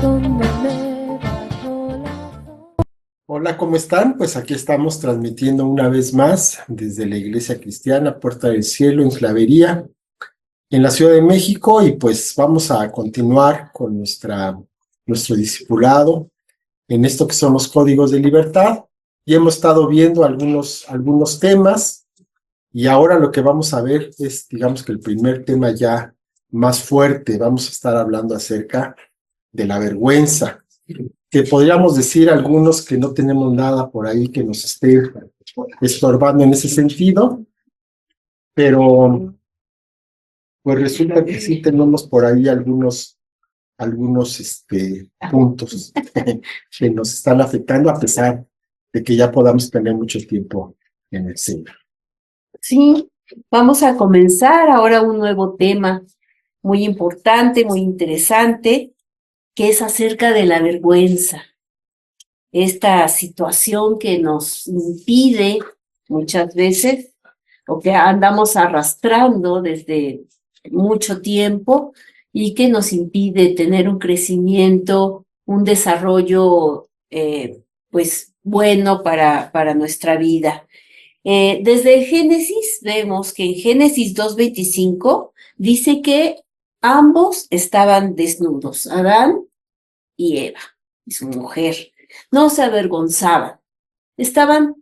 donde me bajo la... Hola, ¿cómo están? Pues aquí estamos transmitiendo una vez más desde la Iglesia Cristiana Puerta del Cielo en Clavería, en la Ciudad de México, y pues vamos a continuar con nuestro discipulado en esto que son los códigos de libertad. Y hemos estado viendo algunos temas, y ahora lo que vamos a ver es, digamos que el primer tema ya más fuerte. Vamos a estar hablando acerca de la vergüenza, que podríamos decir algunos que no tenemos nada por ahí que nos esté estorbando en ese sentido, pero pues resulta que sí tenemos por ahí algunos puntos que nos están afectando, a pesar de que ya podamos tener mucho tiempo en el Señor. Sí, vamos a comenzar ahora un nuevo tema muy importante, muy interesante, que es acerca de la vergüenza. Esta situación que nos impide muchas veces, o que andamos arrastrando desde mucho tiempo, y que nos impide tener un crecimiento, un desarrollo, pues bueno para nuestra vida. Desde Génesis vemos que en Génesis 2:25 dice que ambos estaban desnudos, Adán y Eva, y su mujer. No se avergonzaban, estaban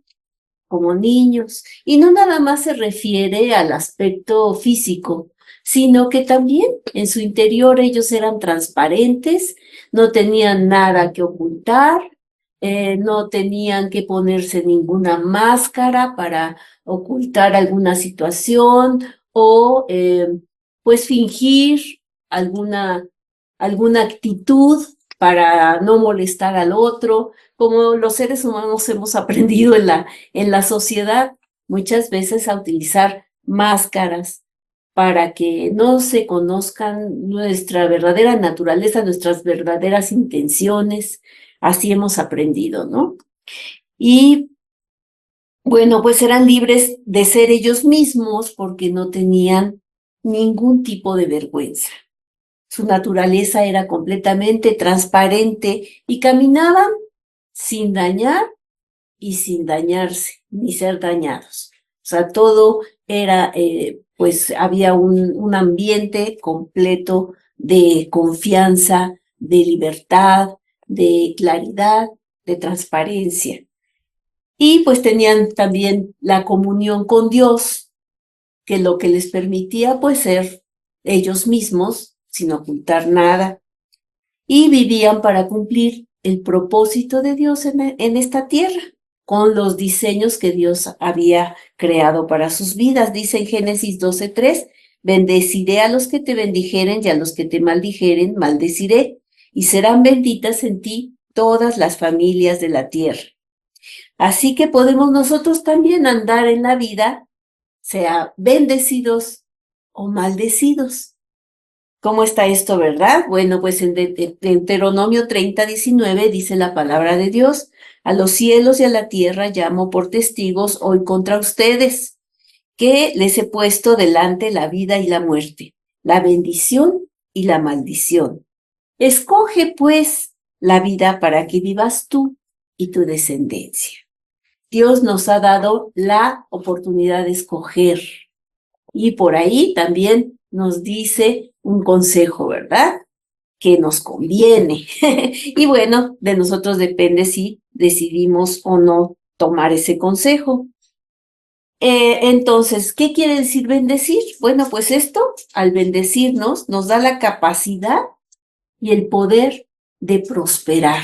como niños. Y no nada más se refiere al aspecto físico, sino que también en su interior ellos eran transparentes, no tenían nada que ocultar, no tenían que ponerse ninguna máscara para ocultar alguna situación o pues fingir alguna actitud para no molestar al otro. Como los seres humanos hemos aprendido en la sociedad muchas veces a utilizar máscaras para que no se conozcan nuestra verdadera naturaleza, nuestras verdaderas intenciones. Así hemos aprendido, ¿no? Y bueno, pues eran libres de ser ellos mismos porque no tenían ningún tipo de vergüenza. Su naturaleza era completamente transparente y caminaban sin dañar y sin dañarse, ni ser dañados. O sea, todo era, pues había un ambiente completo de confianza, de libertad, de claridad, de transparencia. Y pues tenían también la comunión con Dios, que lo que les permitía pues ser ellos mismos, sin ocultar nada, y vivían para cumplir el propósito de Dios en esta tierra, con los diseños que Dios había creado para sus vidas. Dice en Génesis 12:3, bendeciré a los que te bendijeren y a los que te maldijeren, maldeciré, y serán benditas en ti todas las familias de la tierra. Así que podemos nosotros también andar en la vida, sea bendecidos o maldecidos. ¿Cómo está esto, verdad? Bueno, pues en Deuteronomio 30:19 dice la palabra de Dios: a los cielos y a la tierra llamo por testigos hoy contra ustedes, que les he puesto delante la vida y la muerte, la bendición y la maldición. Escoge, pues, la vida para que vivas tú y tu descendencia. Dios nos ha dado la oportunidad de escoger. Y por ahí también nos dice un consejo, ¿verdad? Que nos conviene. Y bueno, de nosotros depende si decidimos o no tomar ese consejo. Entonces, ¿qué quiere decir bendecir? Bueno, pues esto, al bendecirnos, nos da la capacidad y el poder de prosperar,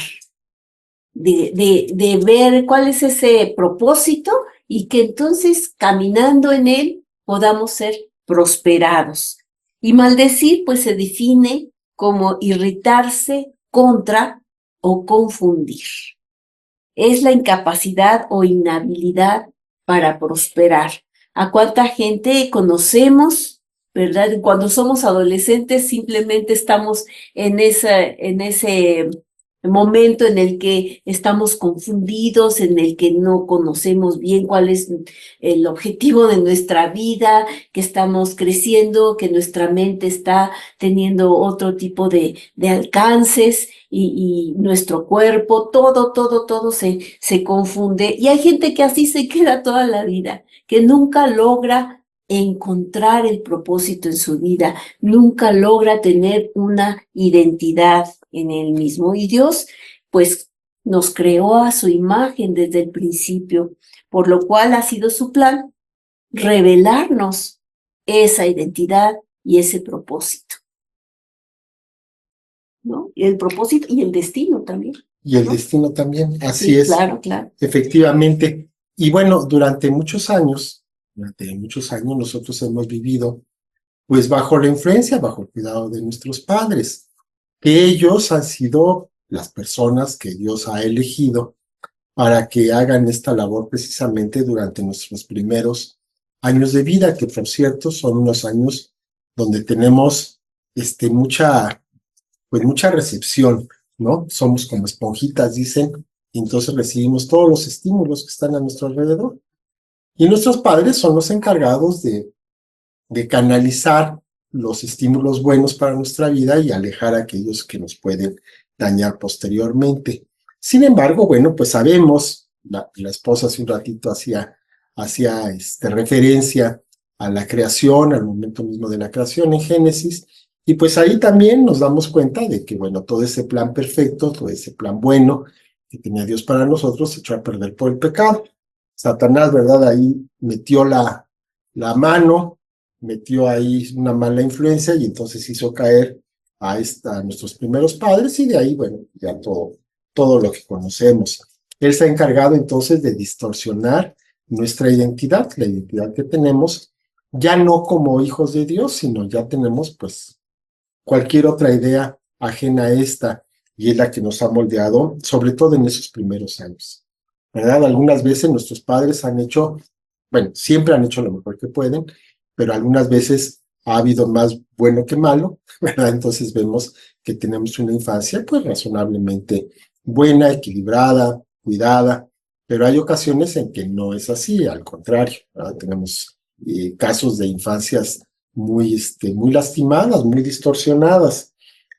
de ver cuál es ese propósito y que entonces caminando en él podamos ser prosperados. Y maldecir pues se define como irritarse contra o confundir. Es la incapacidad o inhabilidad para prosperar. ¿A cuánta gente conocemos, verdad? Cuando somos adolescentes simplemente estamos en ese momento en el que estamos confundidos, en el que no conocemos bien cuál es el objetivo de nuestra vida, que estamos creciendo, que nuestra mente está teniendo otro tipo de alcances y nuestro cuerpo, todo se confunde. Y hay gente que así se queda toda la vida, que nunca logra encontrar el propósito en su vida, nunca logra tener una identidad en él mismo. Y Dios, pues, nos creó a su imagen desde el principio, por lo cual ha sido su plan revelarnos esa identidad y ese propósito, ¿no? Y el propósito y el destino también. Y el ¿no? destino también, así Sí, es, claro. efectivamente. Y bueno, durante muchos años nosotros hemos vivido pues bajo la influencia, bajo el cuidado de nuestros padres, que ellos han sido las personas que Dios ha elegido para que hagan esta labor precisamente durante nuestros primeros años de vida, que por cierto son unos años donde tenemos mucha recepción, ¿no? Somos como esponjitas, dicen, y entonces recibimos todos los estímulos que están a nuestro alrededor. Y nuestros padres son los encargados de canalizar los estímulos buenos para nuestra vida y alejar a aquellos que nos pueden dañar posteriormente. Sin embargo, bueno, pues sabemos, la esposa hace un ratito hacía referencia a la creación, al momento mismo de la creación en Génesis, y pues ahí también nos damos cuenta de que, bueno, todo ese plan perfecto, todo ese plan bueno que tenía Dios para nosotros se echó a perder por el pecado. Satanás, ¿verdad? Ahí metió la mano, metió ahí una mala influencia y entonces hizo caer a nuestros primeros padres y de ahí, bueno, ya todo lo que conocemos. Él se ha encargado entonces de distorsionar nuestra identidad, la identidad que tenemos, ya no como hijos de Dios, sino ya tenemos pues cualquier otra idea ajena a esta y es la que nos ha moldeado, sobre todo en esos primeros años. ¿Verdad? Algunas veces nuestros padres han hecho, bueno, siempre han hecho lo mejor que pueden, pero algunas veces ha habido más bueno que malo, ¿verdad? Entonces vemos que tenemos una infancia pues razonablemente buena, equilibrada, cuidada, pero hay ocasiones en que no es así, al contrario, ¿verdad? Tenemos casos de infancias muy lastimadas, muy distorsionadas.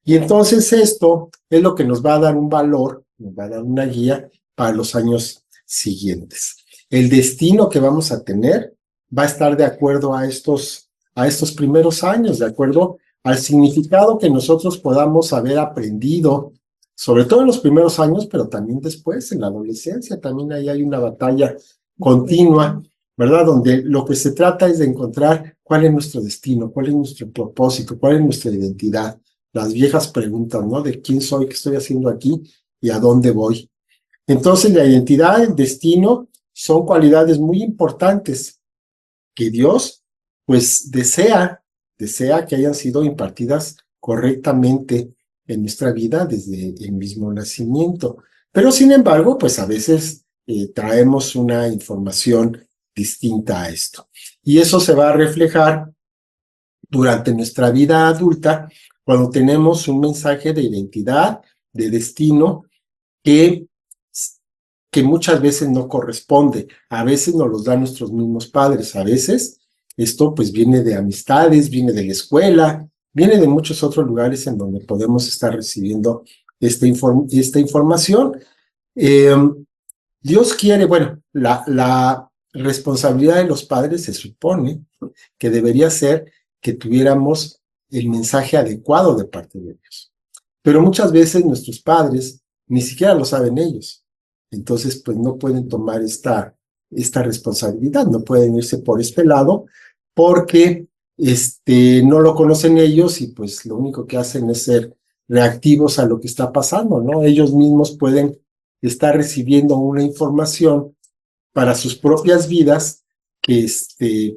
Y entonces esto es lo que nos va a dar un valor, nos va a dar una guía para los años siguientes. El destino que vamos a tener va a estar de acuerdo a estos primeros años, de acuerdo al significado que nosotros podamos haber aprendido, sobre todo en los primeros años, pero también después, en la adolescencia, también ahí hay una batalla continua, ¿verdad? Donde lo que se trata es de encontrar cuál es nuestro destino, cuál es nuestro propósito, cuál es nuestra identidad. Las viejas preguntas, ¿no? De quién soy, qué estoy haciendo aquí y a dónde voy. Entonces, la identidad, el destino, son cualidades muy importantes que Dios, pues, desea que hayan sido impartidas correctamente en nuestra vida desde el mismo nacimiento. Pero, sin embargo, pues, a veces traemos una información distinta a esto. Y eso se va a reflejar durante nuestra vida adulta cuando tenemos un mensaje de identidad, de destino, que muchas veces no corresponde. A veces nos los dan nuestros mismos padres, a veces esto pues viene de amistades, viene de la escuela, viene de muchos otros lugares en donde podemos estar recibiendo esta información. Dios quiere, bueno, la responsabilidad de los padres se supone que debería ser que tuviéramos el mensaje adecuado de parte de Dios. Pero muchas veces nuestros padres ni siquiera lo saben ellos. Entonces, pues no pueden tomar esta responsabilidad, no pueden irse por este lado porque no lo conocen ellos y pues lo único que hacen es ser reactivos a lo que está pasando, ¿no? Ellos mismos pueden estar recibiendo una información para sus propias vidas que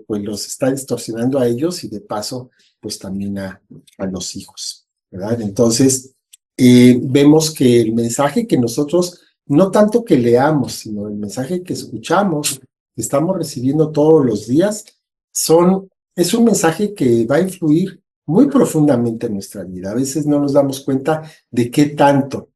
pues los está distorsionando a ellos y de paso pues también a los hijos, ¿verdad? Entonces, vemos que el mensaje que nosotros, no tanto que leamos, sino el mensaje que escuchamos, que estamos recibiendo todos los días, es un mensaje que va a influir muy profundamente en nuestra vida. A veces no nos damos cuenta de qué tanto,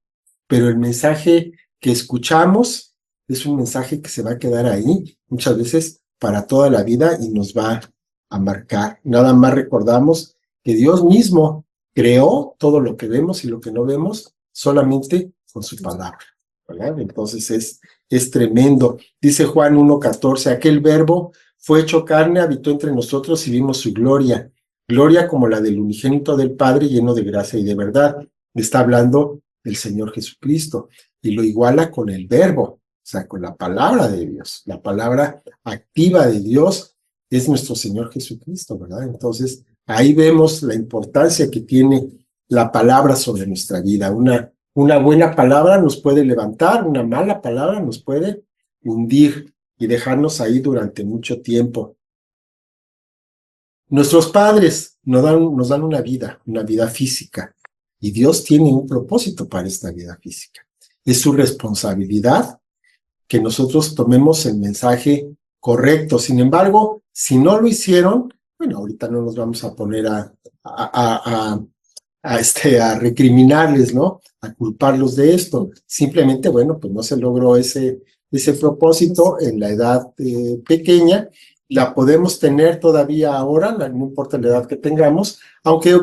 pero el mensaje que escuchamos es un mensaje que se va a quedar ahí muchas veces para toda la vida y nos va a marcar. Nada más recordamos que Dios mismo creó todo lo que vemos y lo que no vemos solamente con su palabra, ¿verdad? Entonces es tremendo. Dice Juan 1:14, aquel verbo fue hecho carne, habitó entre nosotros y vimos su gloria, gloria como la del unigénito del Padre, lleno de gracia y de verdad. Está hablando del Señor Jesucristo y lo iguala con el verbo, o sea, con la palabra de Dios. La palabra activa de Dios es nuestro Señor Jesucristo, ¿verdad? Entonces, ahí vemos la importancia que tiene la palabra sobre nuestra vida. Una buena palabra nos puede levantar, una mala palabra nos puede hundir y dejarnos ahí durante mucho tiempo. Nuestros padres nos dan una vida física, y Dios tiene un propósito para esta vida física. Es su responsabilidad que nosotros tomemos el mensaje correcto. Sin embargo, si no lo hicieron, bueno, ahorita no nos vamos a poner a recriminarles, ¿no? A culparlos de esto. Simplemente, bueno, pues no se logró ese propósito en la edad pequeña. La podemos tener todavía ahora, no importa la edad que tengamos, aunque,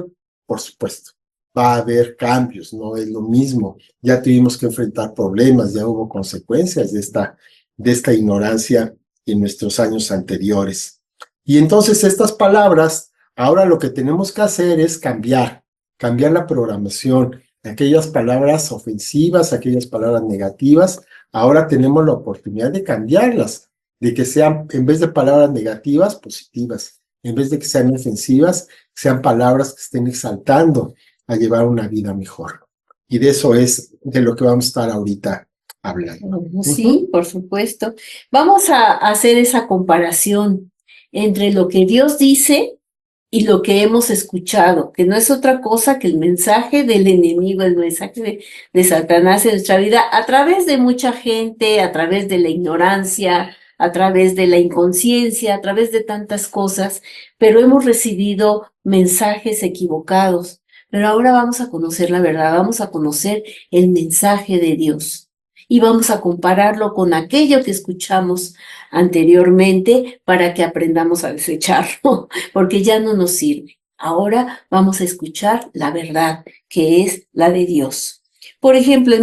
por supuesto, va a haber cambios, no es lo mismo. Ya tuvimos que enfrentar problemas, ya hubo consecuencias de esta ignorancia en nuestros años anteriores. Y entonces estas palabras, ahora lo que tenemos que hacer es cambiar la programación. Aquellas palabras ofensivas, aquellas palabras negativas, ahora tenemos la oportunidad de cambiarlas, de que sean, en vez de palabras negativas, positivas. En vez de que sean ofensivas, sean palabras que estén exaltando a llevar una vida mejor. Y de eso es de lo que vamos a estar ahorita hablando. Sí, por supuesto. Vamos a hacer esa comparación entre lo que Dios dice y lo que hemos escuchado, que no es otra cosa que el mensaje del enemigo, el mensaje de Satanás en nuestra vida, a través de mucha gente, a través de la ignorancia, a través de la inconsciencia, a través de tantas cosas, pero hemos recibido mensajes equivocados. Pero ahora vamos a conocer la verdad, vamos a conocer el mensaje de Dios y vamos a compararlo con aquello que escuchamos anteriormente para que aprendamos a desecharlo, porque ya no nos sirve. Ahora vamos a escuchar la verdad, que es la de Dios. Por ejemplo,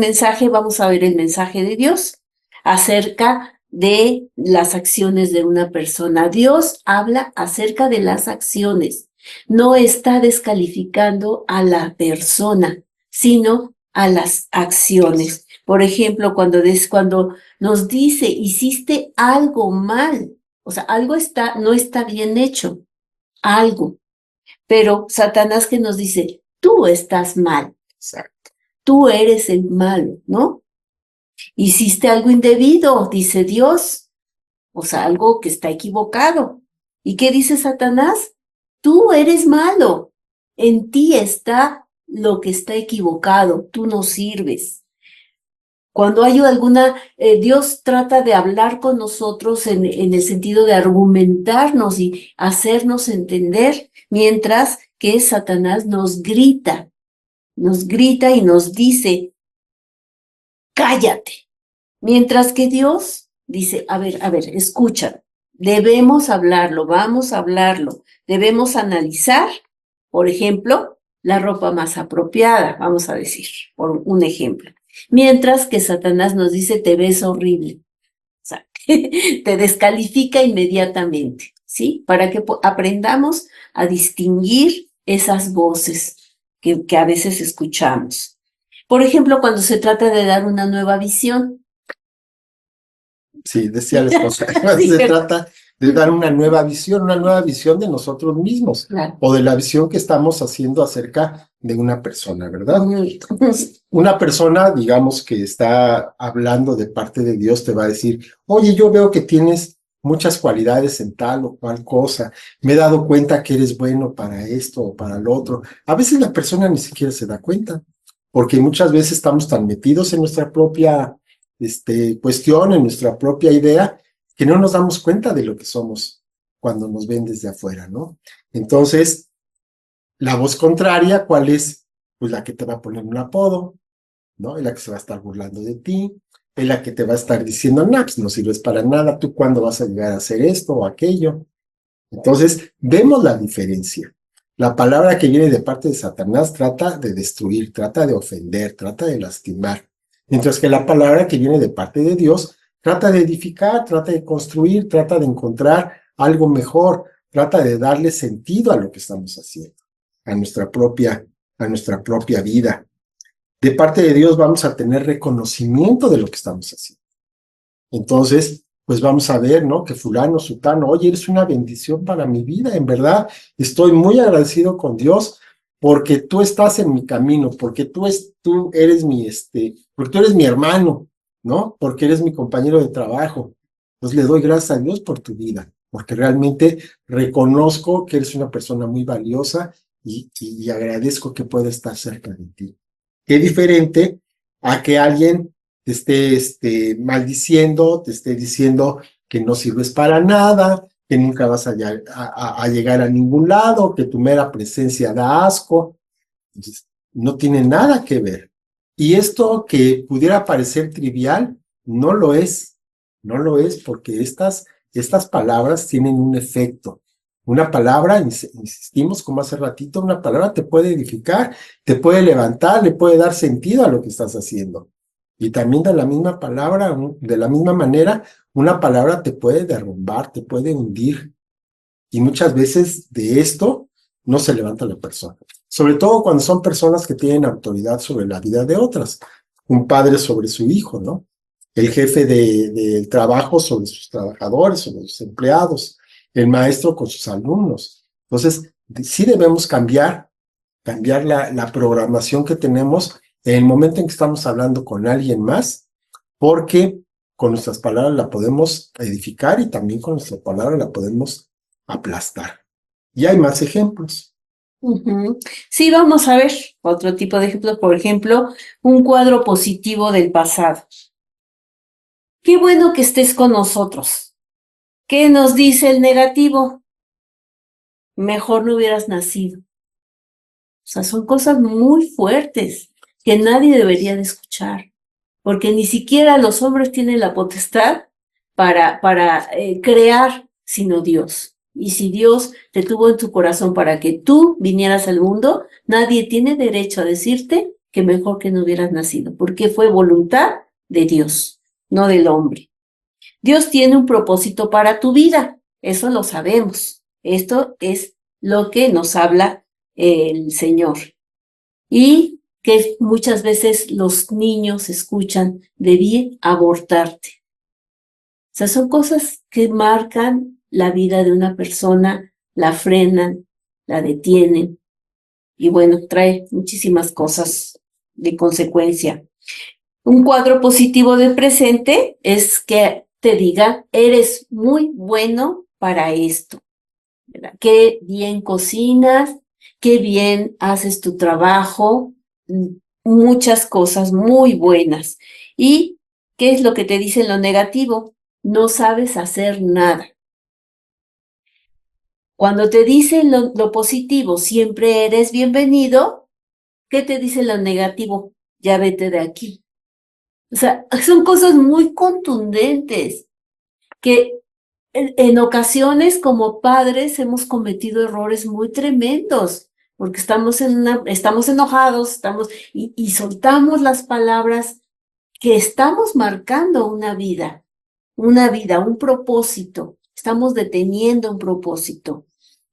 vamos a ver el mensaje de Dios acerca de las acciones de una persona. Dios habla acerca de las acciones. No está descalificando a la persona, sino a las acciones. Por ejemplo, cuando nos dice, hiciste algo mal, o sea, algo no está bien hecho, algo. Pero Satanás que nos dice, tú estás mal. Exacto. Tú eres el malo, ¿no? Hiciste algo indebido, dice Dios, o sea, algo que está equivocado. ¿Y qué dice Satanás? Tú eres malo, en ti está lo que está equivocado, tú no sirves. Cuando hay Dios trata de hablar con nosotros en el sentido de argumentarnos y hacernos entender, mientras que Satanás nos grita y nos dice, cállate. Mientras que Dios dice, a ver, escucha, debemos hablarlo, vamos a hablarlo, debemos analizar, por ejemplo, la ropa más apropiada, vamos a decir, por un ejemplo. Mientras que Satanás nos dice, te ves horrible. O sea, te descalifica inmediatamente, ¿sí? Para que aprendamos a distinguir esas voces que a veces escuchamos. Por ejemplo, cuando se trata de dar una nueva visión. Sí, decía la esposa, se trata de dar una nueva visión de nosotros mismos, Claro. O de la visión que estamos haciendo acerca de una persona, ¿verdad? Una persona, digamos, que está hablando de parte de Dios, te va a decir, oye, yo veo que tienes muchas cualidades en tal o cual cosa, me he dado cuenta que eres bueno para esto o para lo otro. A veces la persona ni siquiera se da cuenta, porque muchas veces estamos tan metidos en nuestra propia cuestión, en nuestra propia idea, que no nos damos cuenta de lo que somos cuando nos ven desde afuera, ¿no? Entonces, la voz contraria, ¿cuál es? Pues la que te va a poner un apodo, ¿no? Es la que se va a estar burlando de ti, es la que te va a estar diciendo, no, pues no sirves para nada, ¿tú cuándo vas a llegar a hacer esto o aquello? Entonces, vemos la diferencia. La palabra que viene de parte de Satanás trata de destruir, trata de ofender, trata de lastimar. Mientras que la palabra que viene de parte de Dios trata de edificar, trata de construir, trata de encontrar algo mejor, trata de darle sentido a lo que estamos haciendo, a nuestra propia vida. De parte de Dios vamos a tener reconocimiento de lo que estamos haciendo. Entonces, pues vamos a ver, ¿no? Que fulano, sutano, oye, eres una bendición para mi vida, en verdad, estoy muy agradecido con Dios porque tú estás en mi camino, porque tú eres porque tú eres mi hermano, ¿no? Porque eres mi compañero de trabajo. Entonces le doy gracias a Dios por tu vida, porque realmente reconozco que eres una persona muy valiosa y agradezco que pueda estar cerca de ti. Qué diferente a que alguien te esté maldiciendo, te esté diciendo que no sirves para nada, que nunca vas a llegar a ningún lado, que tu mera presencia da asco. Entonces, no tiene nada que ver. Y esto que pudiera parecer trivial, no lo es. No lo es porque estas palabras tienen un efecto. Una palabra, insistimos como hace ratito, una palabra te puede edificar, te puede levantar, le puede dar sentido a lo que estás haciendo. Y también de la misma palabra, de la misma manera, una palabra te puede derrumbar, te puede hundir. Y muchas veces de esto no se levanta la persona. Sobre todo cuando son personas que tienen autoridad sobre la vida de otras. Un padre sobre su hijo, ¿no? El jefe del trabajo sobre sus trabajadores, sobre sus empleados. El maestro con sus alumnos. Entonces, sí debemos cambiar la programación que tenemos en el momento en que estamos hablando con alguien más, porque con nuestras palabras la podemos edificar y también con nuestras palabras la podemos aplastar. Y hay más ejemplos. Sí, vamos a ver otro tipo de ejemplos. Por ejemplo, un cuadro positivo del pasado. Qué bueno que estés con nosotros. ¿Qué nos dice el negativo? Mejor no hubieras nacido. O sea, son cosas muy fuertes que nadie debería de escuchar, porque ni siquiera los hombres tienen la potestad para crear, sino Dios. Y si Dios te tuvo en tu corazón para que tú vinieras al mundo, nadie tiene derecho a decirte que mejor que no hubieras nacido, porque fue voluntad de Dios, no del hombre. Dios tiene un propósito para tu vida, eso lo sabemos. Esto es lo que nos habla el Señor. Y que muchas veces los niños escuchan, debí abortarte. O sea, son cosas que marcan la vida de una persona, la frenan, la detienen. Y bueno, trae muchísimas cosas de consecuencia. Un cuadro positivo del presente es que te diga, eres muy bueno para esto, ¿verdad? Qué bien cocinas, qué bien haces tu trabajo, muchas cosas muy buenas. ¿Y qué es lo que te dice en lo negativo? No sabes hacer nada. Cuando te dicen lo positivo, siempre eres bienvenido, ¿qué te dice lo negativo? Ya vete de aquí. O sea, son cosas muy contundentes que en ocasiones como padres hemos cometido errores muy tremendos porque estamos enojados, y soltamos las palabras que estamos marcando una vida, un propósito. Estamos deteniendo un propósito.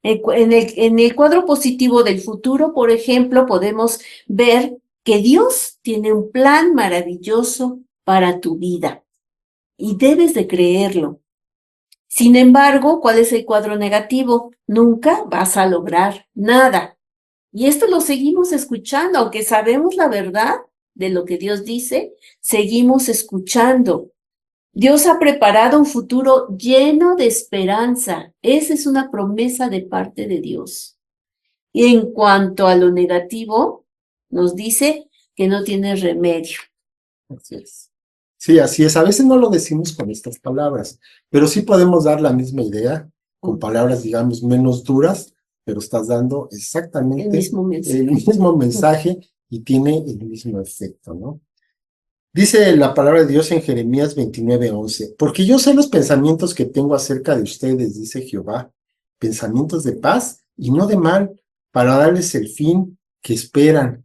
En el cuadro positivo del futuro, por ejemplo, podemos ver que Dios tiene un plan maravilloso para tu vida y debes de creerlo. Sin embargo, ¿cuál es el cuadro negativo? Nunca vas a lograr nada. Y esto lo seguimos escuchando, aunque sabemos la verdad de lo que Dios dice, seguimos escuchando. Dios ha preparado un futuro lleno de esperanza. Esa es una promesa de parte de Dios. Y en cuanto a lo negativo, nos dice que no tiene remedio. Así es. Sí, así es. A veces no lo decimos con estas palabras, pero sí podemos dar la misma idea con palabras, digamos, menos duras, pero estás dando exactamente El mismo mensaje. el mismo mensaje y tiene el mismo efecto, ¿no? Dice la palabra de Dios en Jeremías 29:11, porque yo sé los pensamientos que tengo acerca de ustedes, dice Jehová, pensamientos de paz y no de mal, para darles el fin que esperan.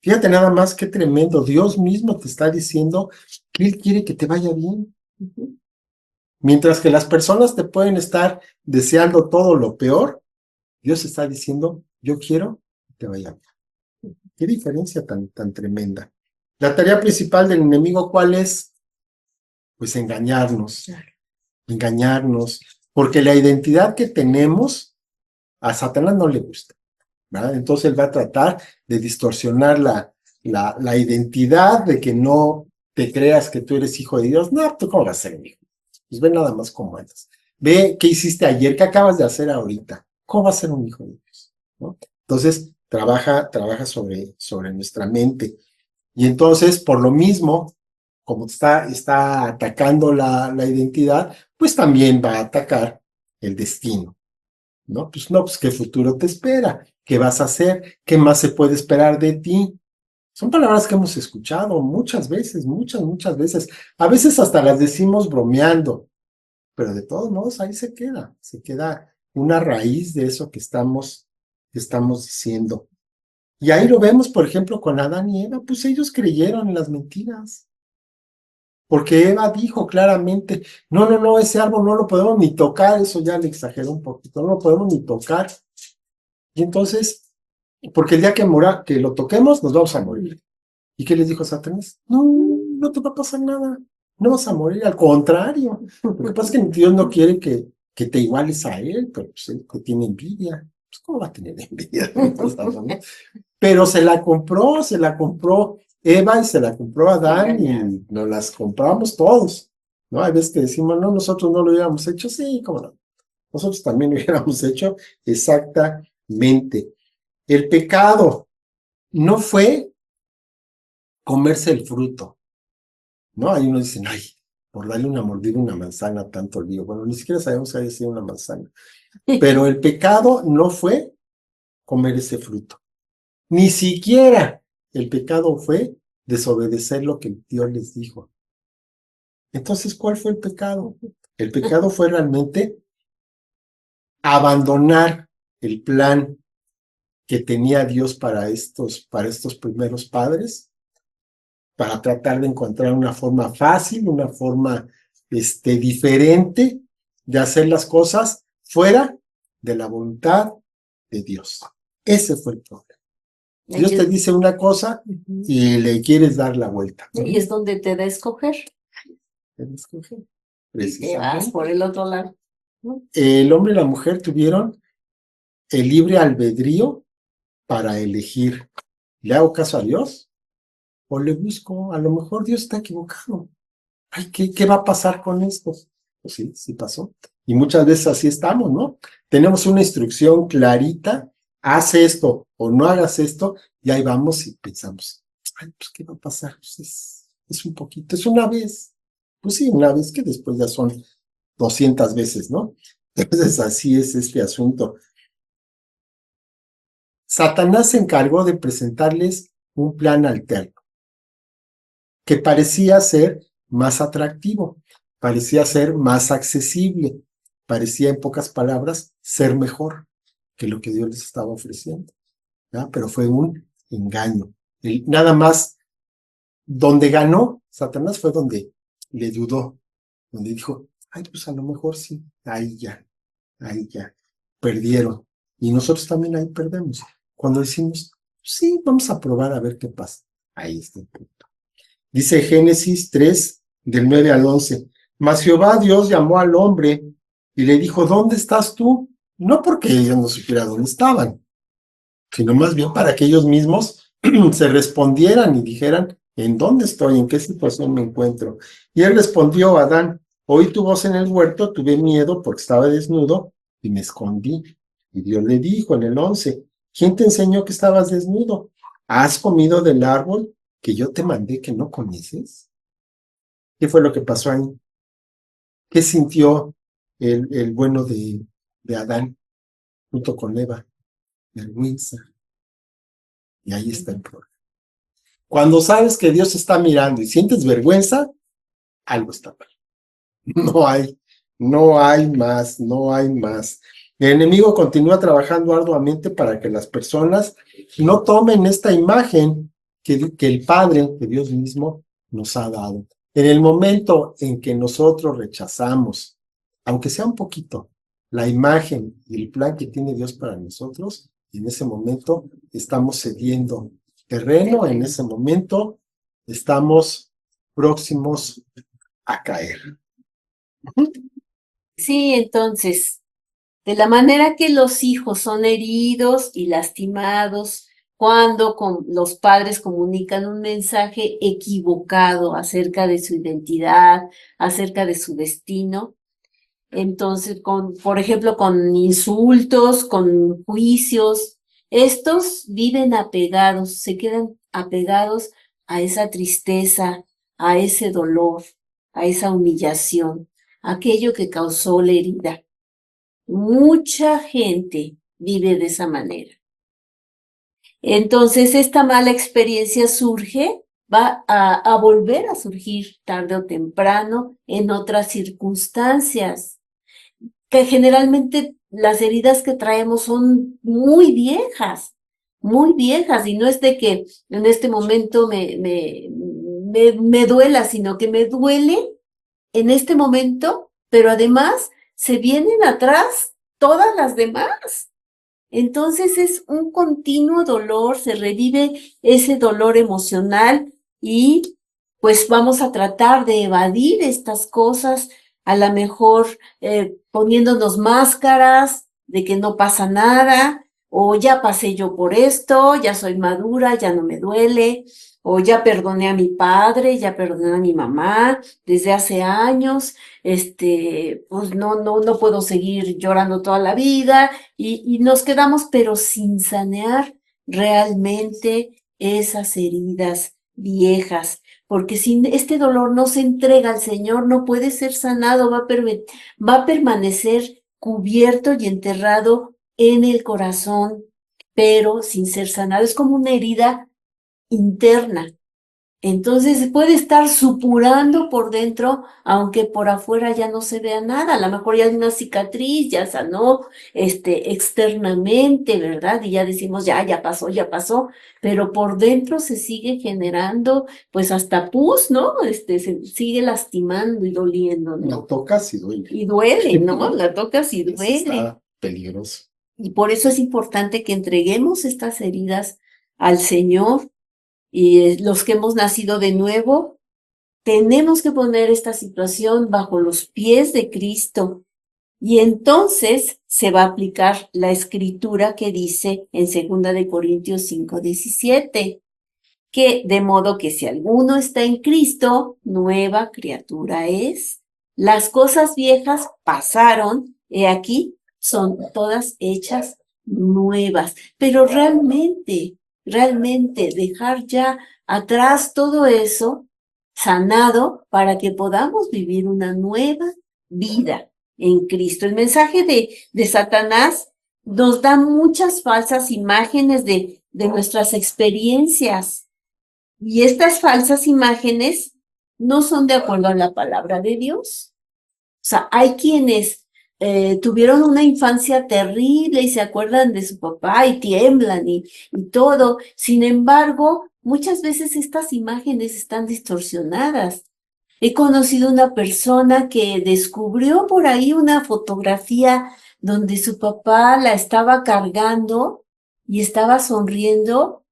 Fíjate nada más qué tremendo, Dios mismo te está diciendo que Él quiere que te vaya bien. Mientras que las personas te pueden estar deseando todo lo peor, Dios está diciendo, yo quiero que te vaya bien. Qué diferencia tan tremenda. La tarea principal del enemigo, ¿cuál es? Pues engañarnos, porque la identidad que tenemos a Satanás no le gusta, ¿verdad? Entonces él va a tratar de distorsionar la identidad, de que no te creas que tú eres hijo de Dios. No, ¿tú cómo vas a ser un hijo? Pues ve nada más cómo eres. Ve qué hiciste ayer, qué acabas de hacer ahorita. ¿Cómo vas a ser un hijo de Dios? ¿No? Entonces, trabaja sobre nuestra mente. Y entonces, por lo mismo, como está atacando la identidad, pues también va a atacar el destino, ¿no? Pues ¿qué futuro te espera? ¿Qué vas a hacer? ¿Qué más se puede esperar de ti? Son palabras que hemos escuchado muchas veces, muchas veces. A veces hasta las decimos bromeando, pero de todos modos ahí se queda una raíz de eso que estamos diciendo. Y ahí lo vemos, por ejemplo, con Adán y Eva, pues ellos creyeron en las mentiras. Porque Eva dijo claramente, no, ese árbol no lo podemos ni tocar, eso ya le exageró un poquito, no lo podemos ni tocar. Y entonces, porque el día que lo toquemos, nos vamos a morir. ¿Y qué les dijo Satanás? No te va a pasar nada, no vas a morir, al contrario. Lo que pasa es que Dios no quiere que te iguales a él, pero pues él te tiene envidia. Pues ¿cómo va a tener envidia? Pero se la compró Eva y se la compró Adán y nos las compramos todos, ¿no? Hay veces que decimos, no, nosotros no lo hubiéramos hecho, sí, cómo no. Nosotros también lo hubiéramos hecho exactamente. El pecado no fue comerse el fruto, ¿no? Hay unos dicen, ay, por darle una mordida a una manzana, tanto lío. Bueno, ni siquiera sabemos que haya sido una manzana. Pero el pecado no fue comer ese fruto. Ni siquiera el pecado fue desobedecer lo que Dios les dijo. Entonces, ¿cuál fue el pecado? El pecado fue realmente abandonar el plan que tenía Dios para estos primeros padres, para tratar de encontrar una forma fácil, una forma diferente de hacer las cosas fuera de la voluntad de Dios. Ese fue el problema. Dios te dice una cosa y le quieres dar la vuelta. Y es donde te da a escoger. Te da a escoger. Y te vas por el otro lado. El hombre y la mujer tuvieron el libre albedrío para elegir. ¿Le hago caso a Dios? ¿O le busco? A lo mejor Dios está equivocado. Ay, ¿qué va a pasar con esto? Pues sí pasó. Y muchas veces así estamos, ¿no? Tenemos una instrucción clarita, haz esto o no hagas esto, y ahí vamos y pensamos, ay, pues ¿qué va a pasar? Pues es un poquito, es una vez. Pues sí, una vez, que después ya son 200 veces, ¿no? Entonces así es este asunto. Satanás se encargó de presentarles un plan alterno, que parecía ser más atractivo, parecía ser más accesible, parecía, en pocas palabras, ser mejor que lo que Dios les estaba ofreciendo, ¿ya? Pero fue un engaño. Nada más, donde ganó Satanás fue donde le dudó, donde dijo, ay, pues a lo mejor sí, ahí ya, perdieron. Y nosotros también ahí perdemos. Cuando decimos, sí, vamos a probar a ver qué pasa. Ahí está el punto. Dice Génesis 3, del 9 al 11. Mas Jehová Dios llamó al hombre y le dijo, ¿dónde estás tú? No porque ellos no supieran dónde estaban, sino más bien para que ellos mismos se respondieran y dijeran, ¿en dónde estoy? ¿En qué situación me encuentro? Y él respondió a Adán, oí tu voz en el huerto, tuve miedo porque estaba desnudo y me escondí. Y Dios le dijo en el 11, ¿quién te enseñó que estabas desnudo? ¿Has comido del árbol que yo te mandé que no comiences? ¿Qué fue lo que pasó ahí? ¿Qué sintió el bueno de Adán junto con Eva? Vergüenza. Y ahí está el problema. Cuando sabes que Dios está mirando y sientes vergüenza, algo está mal. No hay más, no hay más. El enemigo continúa trabajando arduamente para que las personas no tomen esta imagen que el Padre, que Dios mismo nos ha dado. En el momento en que nosotros rechazamos, aunque sea un poquito, la imagen y el plan que tiene Dios para nosotros, en ese momento estamos cediendo terreno, en ese momento estamos próximos a caer. Sí, entonces, de la manera que los hijos son heridos y lastimados cuando los padres comunican un mensaje equivocado acerca de su identidad, acerca de su destino, entonces, por ejemplo, con insultos, con juicios, estos viven apegados, se quedan apegados a esa tristeza, a ese dolor, a esa humillación, aquello que causó la herida. Mucha gente vive de esa manera. Entonces, esta mala experiencia va a volver a surgir tarde o temprano en otras circunstancias, que generalmente las heridas que traemos son muy viejas, y no es de que en este momento me duela, sino que me duele en este momento, pero además se vienen atrás todas las demás. Entonces es un continuo dolor, se revive ese dolor emocional y pues vamos a tratar de evadir estas cosas, a lo mejor poniéndonos máscaras de que no pasa nada, o ya pasé yo por esto, ya soy madura, ya no me duele, o ya perdoné a mi padre, ya perdoné a mi mamá desde hace años, pues no puedo seguir llorando toda la vida, y nos quedamos pero sin sanear realmente esas heridas viejas, porque si este dolor no se entrega al Señor, no puede ser sanado, va a permanecer cubierto y enterrado en el corazón, pero sin ser sanado. Es como una herida interna. Entonces puede estar supurando por dentro, aunque por afuera ya no se vea nada. A lo mejor ya hay una cicatriz, ya sanó, externamente, ¿verdad? Y ya decimos, ya pasó, pero por dentro se sigue generando, pues hasta pus, ¿no? Se sigue lastimando y doliendo, La ¿no? tocas y duele. Y duele, ¿no? La tocas y Eso duele. está peligroso. Y por eso es importante que entreguemos estas heridas al Señor. Y los que hemos nacido de nuevo, tenemos que poner esta situación bajo los pies de Cristo. Y entonces se va a aplicar la escritura que dice en 2 Corintios 5:17, que de modo que si alguno está en Cristo, nueva criatura es. Las cosas viejas pasaron, he aquí, son todas hechas nuevas. Pero realmente dejar ya atrás todo eso sanado para que podamos vivir una nueva vida en Cristo. El mensaje de Satanás nos da muchas falsas imágenes de nuestras experiencias, y estas falsas imágenes no son de acuerdo a la palabra de Dios. O sea, hay quienes tuvieron una infancia terrible y se acuerdan de su papá y tiemblan y todo. Sin embargo, muchas veces estas imágenes están distorsionadas. He conocido una persona que descubrió por ahí una fotografía donde su papá la estaba cargando y estaba sonriendo,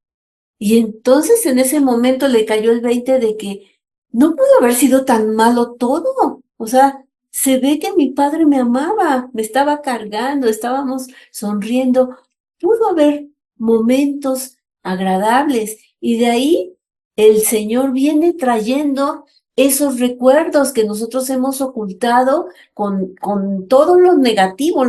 y entonces en ese momento le cayó el 20 de que no pudo haber sido tan malo todo. O sea, se ve que mi padre me amaba, me estaba cargando, estábamos sonriendo. Pudo haber momentos agradables, y de ahí el Señor viene trayendo esos recuerdos que nosotros hemos ocultado con todo lo negativo,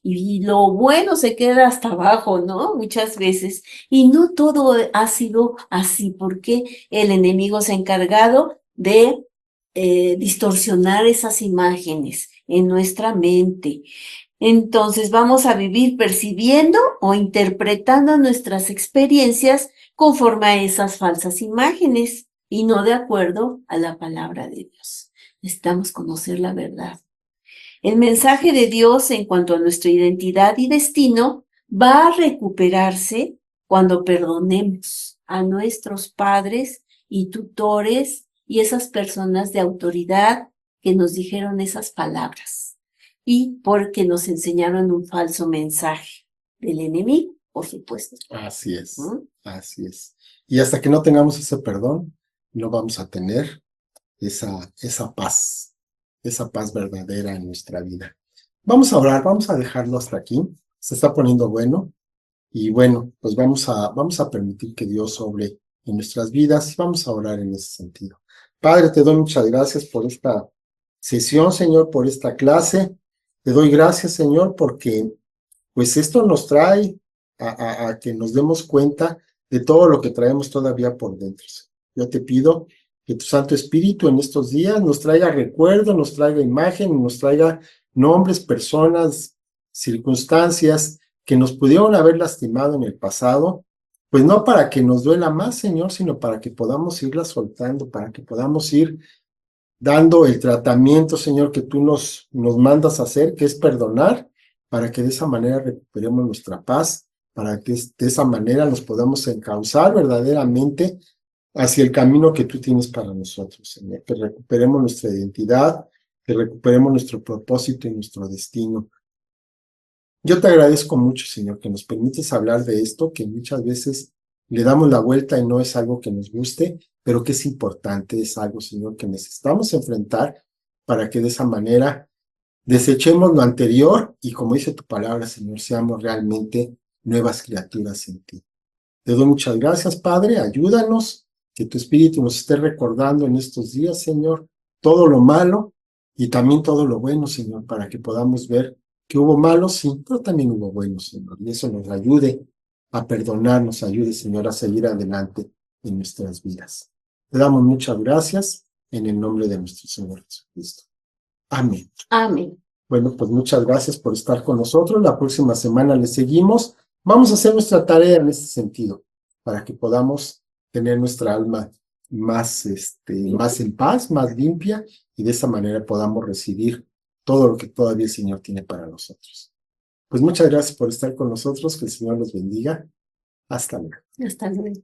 y lo bueno se queda hasta abajo, ¿no? Muchas veces. Y no todo ha sido así, porque el enemigo se ha encargado de distorsionar esas imágenes en nuestra mente. Entonces vamos a vivir percibiendo o interpretando nuestras experiencias conforme a esas falsas imágenes y no de acuerdo a la palabra de Dios. Necesitamos conocer la verdad. El mensaje de Dios en cuanto a nuestra identidad y destino va a recuperarse cuando perdonemos a nuestros padres y tutores y esas personas de autoridad que nos dijeron esas palabras y porque nos enseñaron un falso mensaje del enemigo, por supuesto. Así es, ¿Mm? así es. Y hasta que no tengamos ese perdón, no vamos a tener esa paz verdadera en nuestra vida. Vamos a orar, vamos a dejarlo hasta aquí. Se está poniendo bueno. Y bueno, pues vamos a permitir que Dios obre en nuestras vidas y vamos a orar en ese sentido. Padre, te doy muchas gracias por esta sesión, Señor, por esta clase. Te doy gracias, Señor, porque pues esto nos trae a que nos demos cuenta de todo lo que traemos todavía por dentro. Yo te pido que tu Santo Espíritu en estos días nos traiga recuerdo, nos traiga imagen, nos traiga nombres, personas, circunstancias que nos pudieron haber lastimado en el pasado, pues no para que nos duela más, Señor, sino para que podamos irla soltando, para que podamos ir dando el tratamiento, Señor, que tú nos mandas a hacer, que es perdonar, para que de esa manera recuperemos nuestra paz, para que de esa manera nos podamos encauzar verdaderamente hacia el camino que tú tienes para nosotros, Señor, que recuperemos nuestra identidad, que recuperemos nuestro propósito y nuestro destino. Yo te agradezco mucho, Señor, que nos permites hablar de esto, que muchas veces le damos la vuelta y no es algo que nos guste, pero que es importante, es algo, Señor, que necesitamos enfrentar para que de esa manera desechemos lo anterior y, como dice tu palabra, Señor, seamos realmente nuevas criaturas en ti. Te doy muchas gracias, Padre, ayúdanos, que tu Espíritu nos esté recordando en estos días, Señor, todo lo malo y también todo lo bueno, Señor, para que podamos ver que hubo malos, sí, pero también hubo buenos, Señor, y eso nos ayude a perdonar, nos ayude, Señor, a seguir adelante en nuestras vidas. Te damos muchas gracias en el nombre de nuestro Señor Jesucristo. Amén. Amén. Bueno, pues muchas gracias por estar con nosotros. La próxima semana le seguimos. Vamos a hacer nuestra tarea en este sentido, para que podamos tener nuestra alma más en paz, más limpia, y de esa manera podamos recibir todo lo que todavía el Señor tiene para nosotros. Pues muchas gracias por estar con nosotros. Que el Señor los bendiga. Hasta luego. Hasta luego.